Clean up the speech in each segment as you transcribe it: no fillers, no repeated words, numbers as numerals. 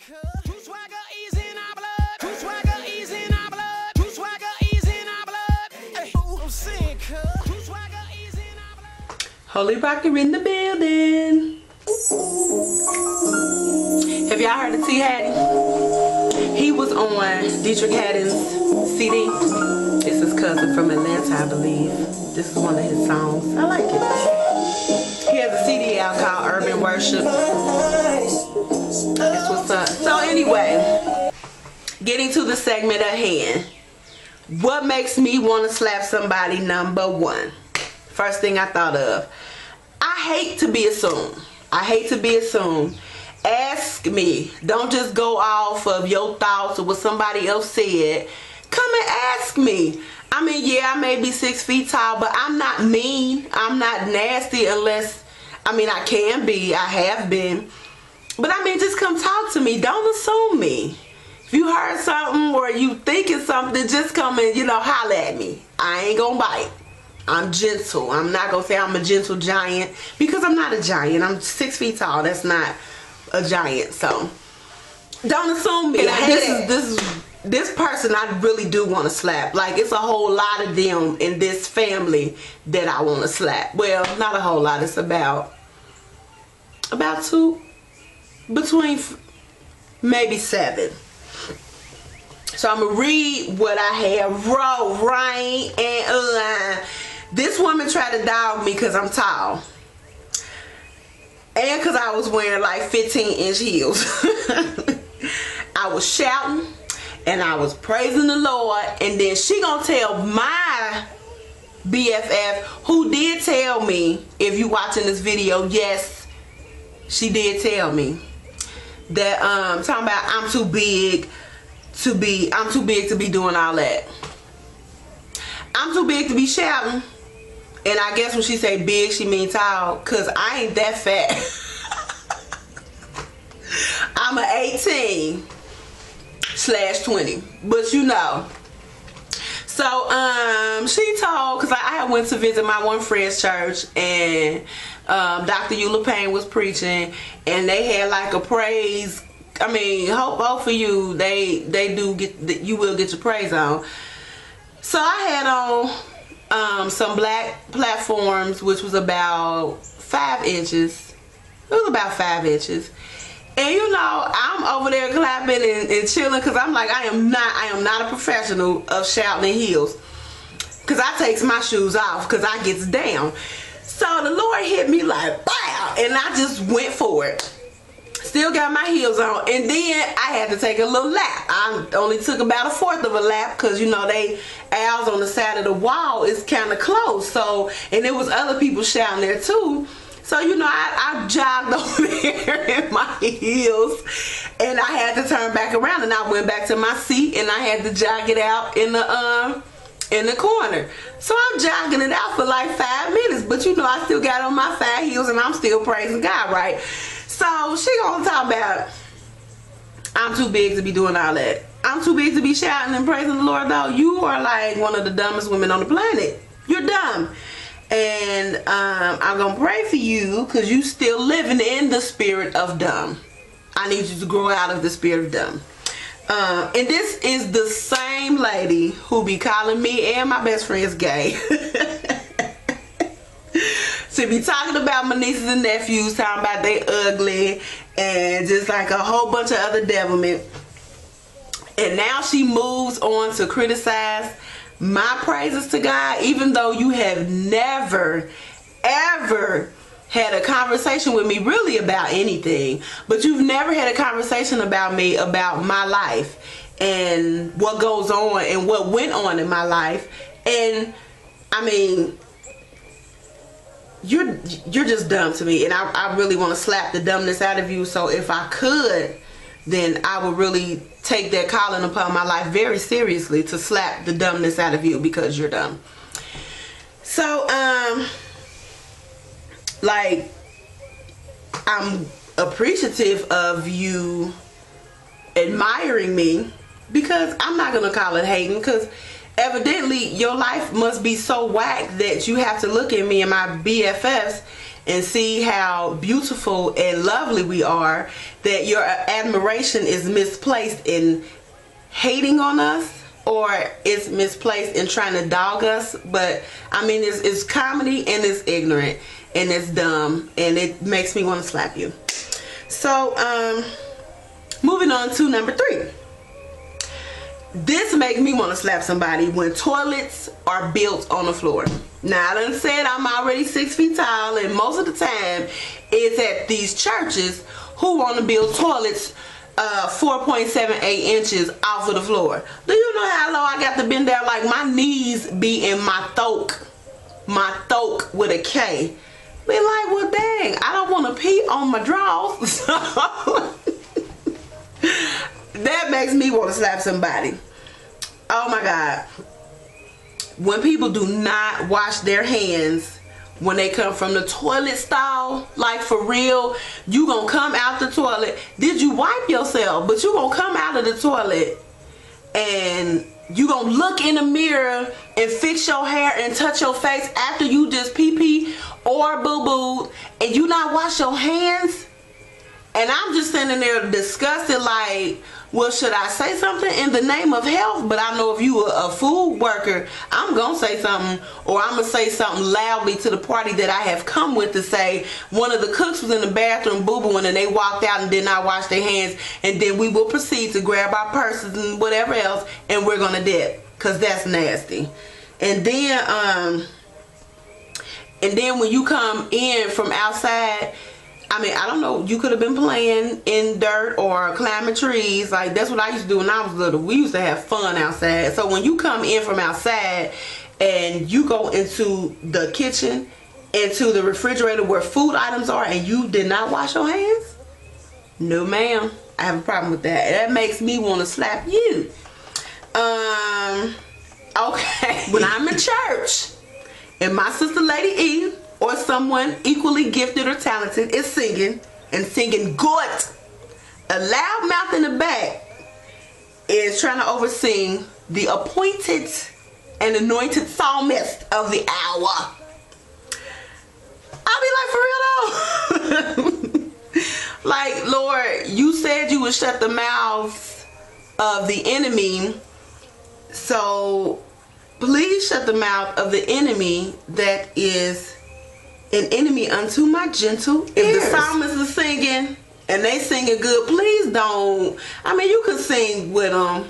True swagger is in our blood. True swagger is in our blood. True swagger is in our blood. Hey, I'm saying, true swagger is in our blood. Holy Rocker in the building. Have y'all heard of T. Hattie? He was on Dietrich Haddon's CD. It's his cousin from Atlanta, I believe. This is one of his songs. I like it. He has a CD out called Urban Worship. That's what's up. So anyway, getting to the segment at hand. What makes me want to slap somebody? Number one. First thing I thought of. I hate to be assumed. I hate to be assumed. Ask me. Don't just go off of your thoughts or what somebody else said. Come and ask me. I mean, yeah, I may be 6 feet tall, but I'm not mean. I'm not nasty unless, I mean, I can be. I have been. But I mean, just come talk to me. Don't assume me. If you heard something or you thinking something, just come and, holler at me. I ain't gonna bite. I'm gentle. I'm not gonna say I'm a gentle giant because I'm not a giant. I'm 6 feet tall. That's not a giant. So don't assume me. This person I really do want to slap. Like, it's a whole lot of them in this family that I want to slap. Well, not a whole lot. It's about two, between maybe 7. So I'm gonna read what I have wrote, right? And this woman tried to dog me because I'm tall. And because I was wearing like 15-inch heels. I was shouting and I was praising the Lord. And then she gonna tell my BFF, who did tell me, if you watching this video, yes, she did tell me that talking about I'm too big to be doing all that. I'm too big to be shouting. And I guess when she say big, she mean tall, cause I ain't that fat. I'm a 18/20, but So she told, cause I went to visit my one friend's church, and Dr. Eula Payne was preaching, and they had like a praise. I mean, hope for you, they do get, you will get your praise on. So I had on some black platforms, which was about 5 inches. It was about 5 inches. And I'm over there clapping and chilling, because I'm like, I am not a professional of shouting in heels, because I takes my shoes off because I gets down. So the Lord hit me like, bow, and I just went for it. Still got my heels on, and then I had to take a little lap. I only took about 1/4 of a lap, because they aisles on the side of the wall is kind of close. So, and there was other people shouting there too. So I jogged over there in my heels, and I had to turn back around, and I went back to my seat, and I had to jog it out in the corner. So I'm jogging it out for like 5 minutes, but I still got on my 5 heels, and I'm still praising God, right? So she gonna talk about I'm too big to be doing all that. I'm too big to be shouting and praising the Lord, though. You are like one of the dumbest women on the planet. You're dumb. And I'm gonna pray for you, because you still living in the spirit of dumb. I need you to grow out of the spirit of dumb. And this is the same lady who be calling me and my best friends gay. To be talking about my nieces and nephews, talking about they ugly, and just like a whole bunch of other devilment. And now she moves on to criticize my praises to God, even though you have never, ever had a conversation with me really about anything. But you've never had a conversation about me, about my life, and what goes on and what went on in my life. And I mean, you're just dumb to me, and I really want to slap the dumbness out of you. So if I could, then I would really take that calling upon my life very seriously, to slap the dumbness out of you, because you're dumb. So like, I'm appreciative of you admiring me, because I'm not gonna call it hating, because evidently your life must be so whack that you have to look at me and my BFFs and see how beautiful and lovely we are, that your admiration is misplaced in hating on us, or it's misplaced in trying to dog us. But I mean, it's comedy, and it's ignorant, and it's dumb, and it makes me want to slap you. So moving on to number 3. This makes me want to slap somebody when toilets are built on the floor. Now, I done said I'm already 6 feet tall, and most of the time it's at these churches who want to build toilets 4.78 inches off of the floor. Do you know how low I got to bend down? Like, my knees be in my thoke with a K. Be like, well, dang, I don't want to pee on my drawers. So that makes me want to slap somebody. Oh my God. When people do not wash their hands when they come from the toilet stall, like for real, you gonna come out the toilet. Did you wipe yourself? But you gonna come out of the toilet and you gonna look in the mirror and fix your hair and touch your face after you just pee or boo-boo, and you not wash your hands? And I'm just sitting there disgusted, like, well, should I say something in the name of health? But I know if you are a food worker, I'm going to say something, or I'm going to say something loudly to the party that I have come with, to say one of the cooks was in the bathroom boo-booing and they walked out and did not wash their hands, and then we will proceed to grab our purses and whatever else, and we're going to dip, because that's nasty. And then when you come in from outside, I mean, I don't know, you could have been playing in dirt or climbing trees. Like, that's what I used to do when I was little. We used to have fun outside. So when you come in from outside and you go into the kitchen, into the refrigerator where food items are, and you did not wash your hands, no ma'am, I have a problem with that. That makes me want to slap you. Okay, when I'm in church and my sister Lady E, or someone equally gifted or talented, is singing, and singing good, a loud mouth in the back is trying to oversee the appointed and anointed psalmist of the hour, I'll be like, for real though? Like, Lord, you said you would shut the mouths of the enemy, so please shut the mouth of the enemy that is an enemy unto my gentle ears. If the psalmist is singing and they singing good, please don't. I mean, you can sing with them,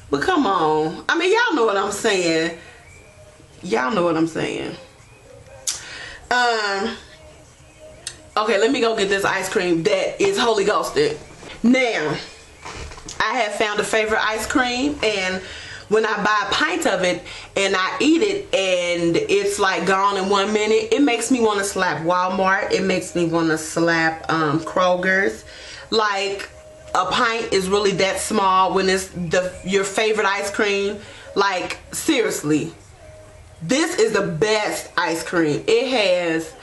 but come on. I mean, y'all know what I'm saying. Y'all know what I'm saying. Okay, let me go get this ice cream that is Holy Ghosted. Now, I have found a favorite ice cream, and when I buy a pint of it and I eat it and it's like gone in 1 minute, it makes me want to slap Walmart. It makes me want to slap Kroger's. Like, a pint is really that small when it's your favorite ice cream. Like, seriously, this is the best ice cream. It has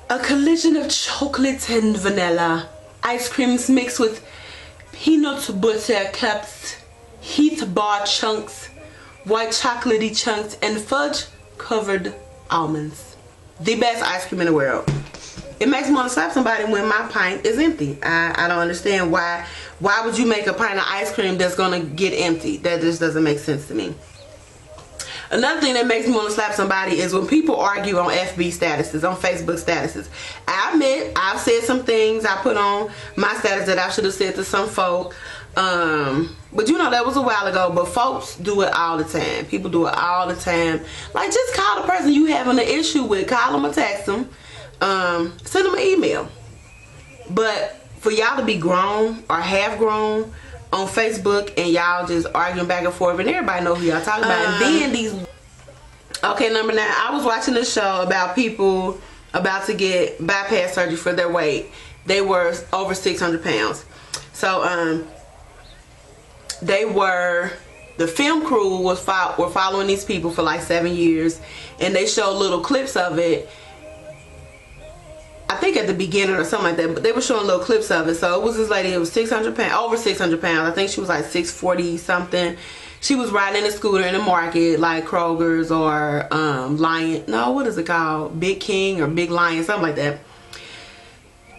a collision of chocolate and vanilla. Ice creams mixed with peanut butter cups, heat bar chunks, white chocolatey chunks, and fudge covered almonds. The best ice cream in the world. It makes me want to slap somebody when my pint is empty. I don't understand why would you make a pint of ice cream that's gonna get empty? That just doesn't make sense to me. Another thing that makes me want to slap somebody is when people argue on FB statuses, on Facebook statuses. I admit, I've said some things I put on my status that I should have said to some folk. But you know, that was a while ago. But folks do it all the time. People do it all the time. Like, just call the person you having an issue with. Call them or text them. Send them an email. But for y'all to be grown or half grown on Facebook and y'all just arguing back and forth, and everybody know who y'all talking about. And then these... Okay, number 9. I was watching this show about people about to get bypass surgery for their weight. They were over 600 pounds. So, the film crew were following these people for like 7 years, and they showed little clips of it. I think at the beginning or something like that, but they were showing little clips of it. So it was this lady, it was 600 pounds, over 600 pounds. I think she was like 640 something. she was riding in a scooter in the market, like Kroger's or Lion. No, what is it called? Big King or Big Lion, something like that.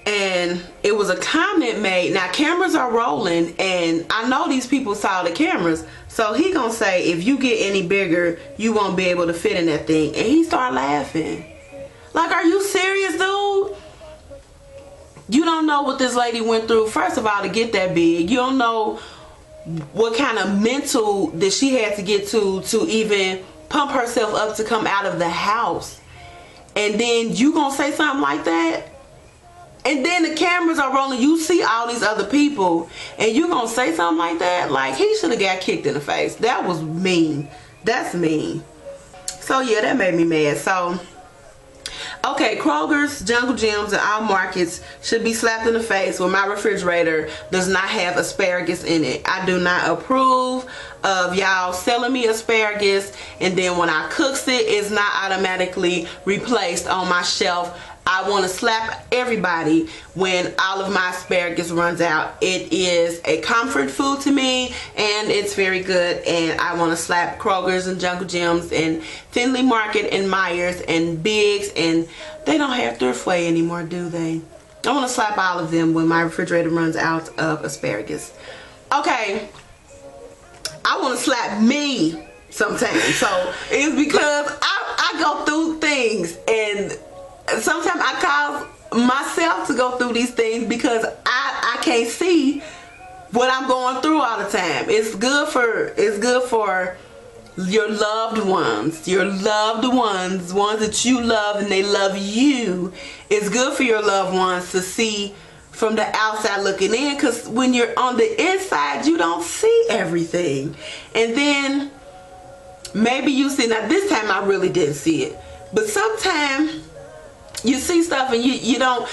And it was a comment made. Now cameras are rolling, and I know these people saw the cameras. So he gonna say, if you get any bigger, you won't be able to fit in that thing. And he started laughing. Like, are you serious, dude? You don't know what this lady went through, first of all, to get that big. You don't know what kind of mental that she had to get to even pump herself up to come out of the house. And then you gonna say something like that? And then the cameras are rolling. You see all these other people, and you gonna say something like that? Like, he should have got kicked in the face. That was mean. That's mean. So yeah, that made me mad. So okay, Kroger's, Jungle Gyms, and all markets should be slapped in the face when my refrigerator does not have asparagus in it. I do not approve of y'all selling me asparagus, and then when I cooks it, it's not automatically replaced on my shelf. I want to slap everybody when all of my asparagus runs out. It is a comfort food to me, and it's very good, and I want to slap Kroger's and Jungle Gyms and Findlay Market and Myers and Biggs, and they don't have Thriftway anymore, do they? I want to slap all of them when my refrigerator runs out of asparagus. Okay, I want to slap me sometimes. So it's because I go through things, and sometimes I cause myself to go through these things because I can't see what I'm going through all the time. It's good for your loved ones, ones that you love and they love you. It's good for your loved ones to see from the outside looking in, because when you're on the inside, you don't see everything. And then maybe you see, now this time I really didn't see it, but sometimes you see stuff and you don't.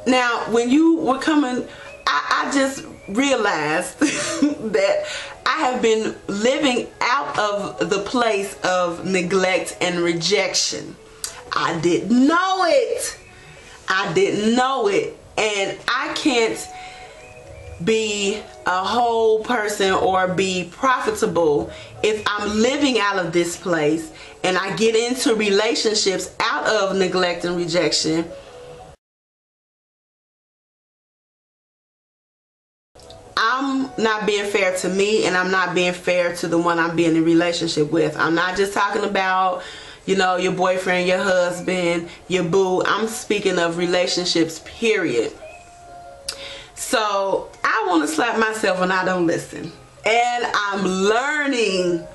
Now when you were coming, I just realized that I have been living out of the place of neglect and rejection. I didn't know it. I didn't know it. And I can't be a whole person or be profitable if I'm living out of this place and I get into relationships out of neglect and rejection. I'm not being fair to me, and I'm not being fair to the one I'm being in a relationship with. I'm not just talking about, you know, your boyfriend, your husband, your boo. I'm speaking of relationships, period. So I want to slap myself when I don't listen. And I'm learning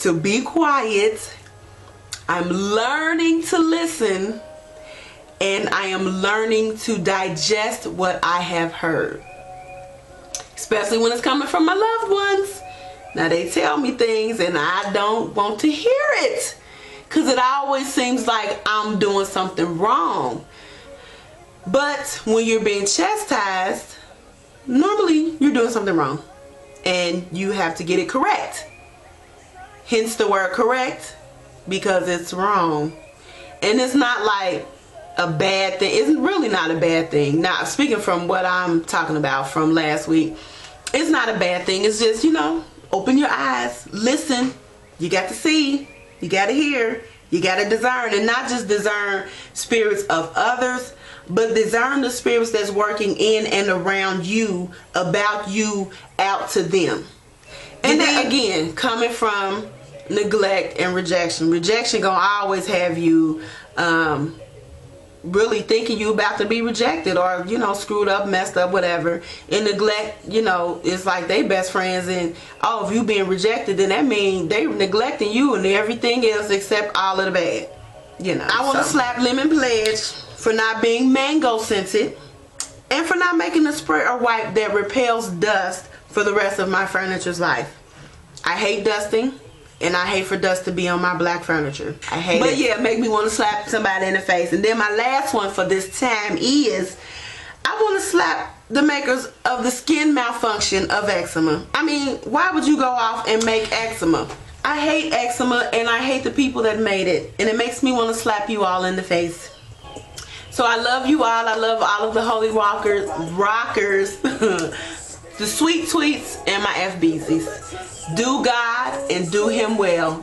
to be quiet. I'm learning to listen. And I am learning to digest what I have heard. Especially when it's coming from my loved ones. Now they tell me things and I don't want to hear it, because it always seems like I'm doing something wrong. But when you're being chastised, normally you're doing something wrong and you have to get it correct. Hence the word correct, because it's wrong. And it's not like a bad thing. It's really not a bad thing. Now, speaking from what I'm talking about from last week, it's not a bad thing. It's just, you know, open your eyes, listen. You got to see, you got to hear, you got to discern, and not just discern spirits of others, but discern the spirits that's working in and around you, about you, out to them. And then again, coming from neglect and rejection. Rejection gonna always have you really thinking you about to be rejected, or, you know, screwed up, messed up, whatever. And neglect, you know, it's like they best friends, and oh, if you being rejected, then that means they neglecting you and everything else except all of the bad. You know, I want to slap Lemon Pledge for not being mango scented, and for not making a spray or wipe that repels dust for the rest of my furniture's life. I hate dusting, and I hate for dust to be on my black furniture. I hate it. But yeah, make me want to slap somebody in the face. And then my last one for this time is, I want to slap the makers of the skin malfunction of eczema. I mean, why would you go off and make eczema? I hate eczema, and I hate the people that made it. And it makes me want to slap you all in the face. So I love you all. I love all of the holy rockers the sweet tweets and my FBZs. Do God and do Him well.